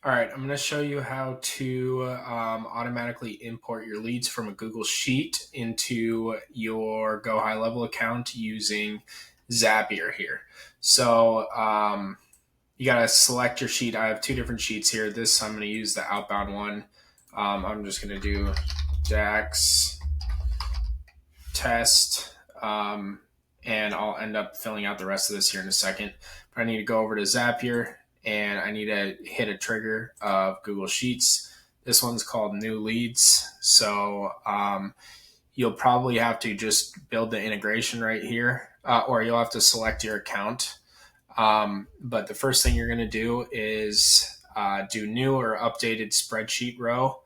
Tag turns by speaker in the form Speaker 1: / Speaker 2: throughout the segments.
Speaker 1: All right, I'm going to show you how to automatically import your leads from a Google Sheet into your Go High Level account using Zapier here. So you got to select your sheet. I have two different sheets here. This I'm going to use the outbound one. I'm just going to do Jax test, and I'll end up filling out the rest of this here in a second. But I need to go over to Zapier and I need to hit a trigger of Google Sheets. This one's called New Leads. So you'll probably have to just build the integration right here, or you'll have to select your account. But the first thing you're going to do is do new or updated spreadsheet row.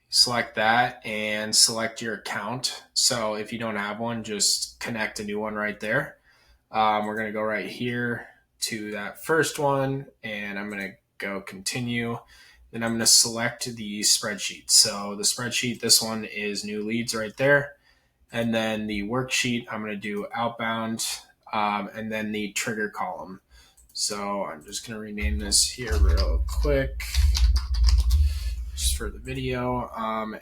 Speaker 1: Select that and select your account. So if you don't have one, just connect a new one right there. We're going to go right here to that first one, and I'm going to go continue. Then I'm going to select the spreadsheet. So the spreadsheet, this one is new leads right there. And then the worksheet, I'm going to do outbound, and then the trigger column. So I'm just going to rename this here real quick just for the video.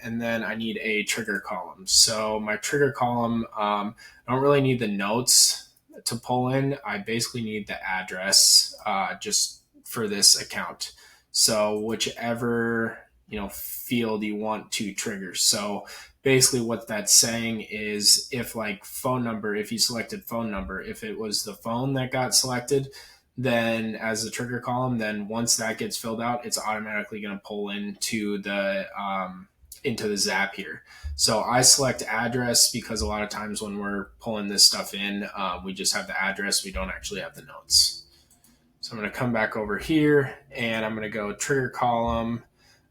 Speaker 1: And then I need a trigger column. So my trigger column, I don't really need the notes to pull in. I basically need the address just for this account. So whichever field you want to trigger. So basically what that's saying is if like phone number, if you selected phone number, if it was the phone that got selected, then as the trigger column, then once that gets filled out, it's automatically going to pull into the Zapier. So I select address because a lot of times when we're pulling this stuff in, we just have the address. We don't actually have the notes. So I'm going to come back over here and I'm going to go trigger column,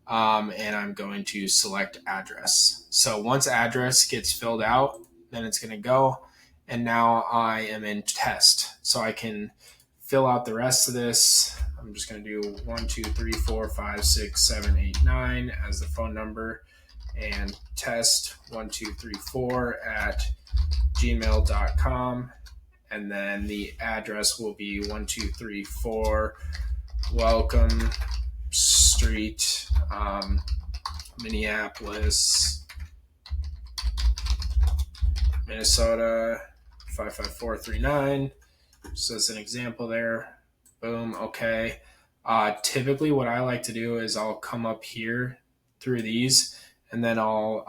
Speaker 1: and I'm going to select address. So once address gets filled out, then it's going to go. And now I am in test. So I can fill out the rest of this. I'm just going to do 1, 2, 3, 4, 5, 6, 7, 8, 9 as the phone number, and test 1, 2, 3, 4 at gmail.com. And then the address will be 1, 2, 3, 4 Welcome Street, Minneapolis, Minnesota 55439. So it's an example there. Boom. Okay. Typically what I like to do is I'll come up here through these and then I'll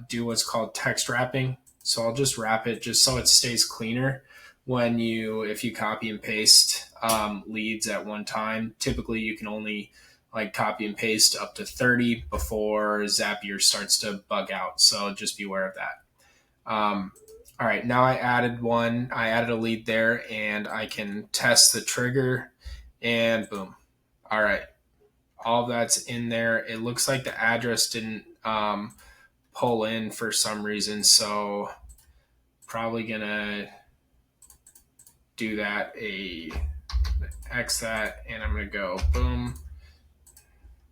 Speaker 1: do what's called text wrapping. So I'll just wrap it just so it stays cleaner if you copy and paste leads at one time. Typically you can only like copy and paste up to 30 before Zapier starts to bug out. So just be aware of that. All right, now I added a lead there and I can test the trigger and boom. All right, all of that's in there. It looks like the address didn't pull in for some reason. So probably gonna do that, X that, and I'm gonna go boom,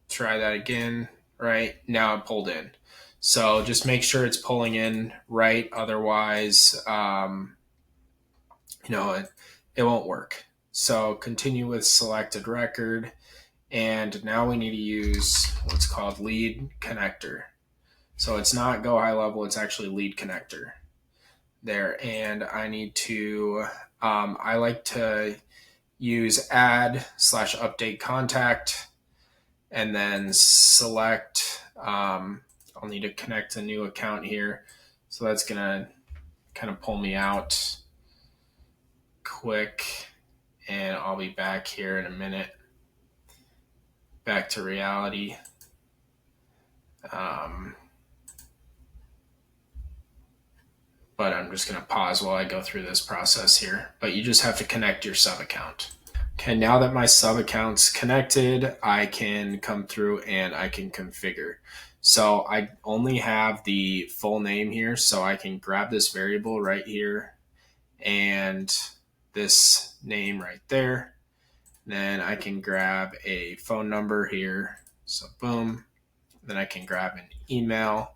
Speaker 1: try that again. Right, now it pulled in. So just make sure it's pulling in right. Otherwise, it won't work. So continue with selected record. And now we need to use what's called lead connector. So it's not Go High Level, it's actually lead connector there. And I need to, I like to use add/update contact and then select, I'll need to connect a new account here. So that's going to kind of pull me out quick, and I'll be back here in a minute. Back to reality. But I'm just going to pause while I go through this process here. But you just have to connect your sub account. Okay, now that my sub account's connected, I can come through and I can configure. So I only have the full name here, so I can grab this variable right here and this name right there. Then I can grab a phone number here. So boom. Then I can grab an email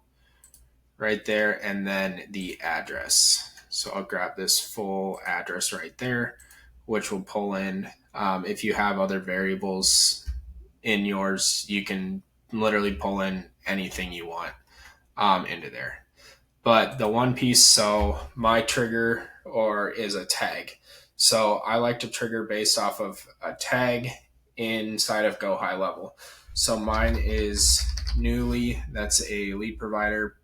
Speaker 1: right there and then the address. So I'll grab this full address right there, which will pull in. If you have other variables, in yours, you can literally pull in anything you want into there. But the one piece, so my trigger is a tag. So I like to trigger based off of a tag inside of Go High Level. So mine is Newly. That's a lead provider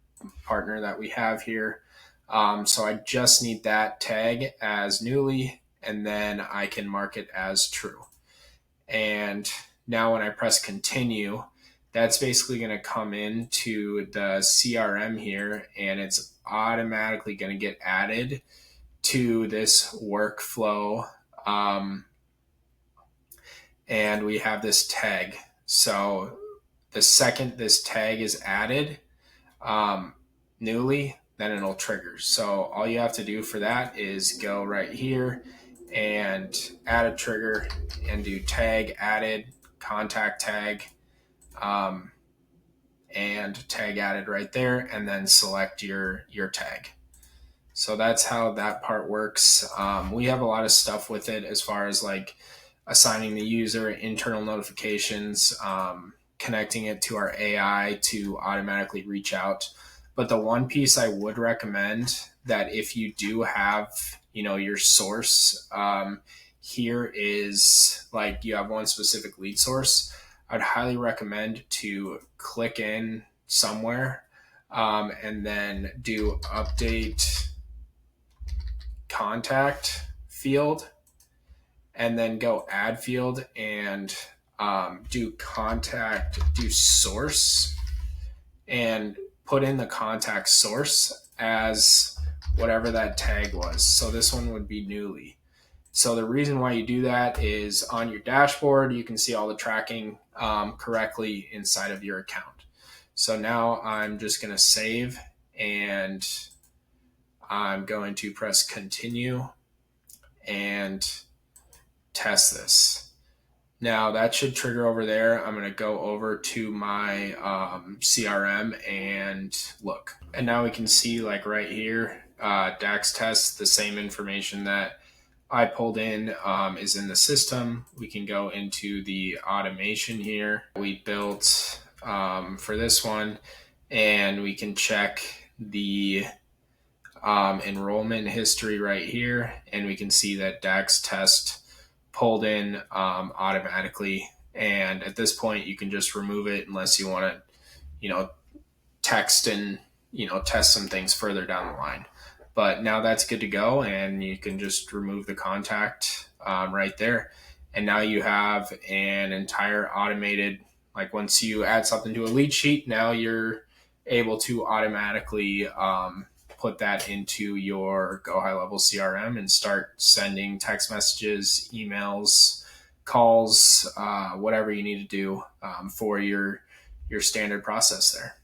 Speaker 1: partner that we have here. So I just need that tag as Newly, and then I can mark it as true. And now when I press continue, that's basically going to come into the CRM here, and it's automatically going to get added to this workflow. And we have this tag. So the second this tag is added Newly, then it'll trigger. So all you have to do for that is go right here and add a trigger and do tag added, contact tag, and tag added right there, and then select your tag. So that's how that part works. We have a lot of stuff with it as far as like assigning the user internal notifications, connecting it to our AI to automatically reach out. But the one piece I would recommend that if you do have, your source, here is like you have one specific lead source, I'd highly recommend to click in somewhere and then do update contact field, and then go add field and do source, and put in the contact source as whatever that tag was. So this one would be Newly. So the reason why you do that is on your dashboard, you can see all the tracking correctly inside of your account. So now I'm just going to save, and I'm going to press continue and test this. Now that should trigger over there. I'm going to go over to my CRM and look. And now we can see like right here, DAX test, the same information that I pulled in is in the system. We can go into the automation here we built for this one, and we can check the enrollment history right here, and we can see that DAX test pulled in automatically. And at this point, you can just remove it unless you want to, text and, test some things further down the line. But now that's good to go, and you can just remove the contact right there. And now you have an entire automated, like once you add something to a lead sheet, now you're able to automatically put that into your Go High Level CRM and start sending text messages, emails, calls, whatever you need to do for your standard process there.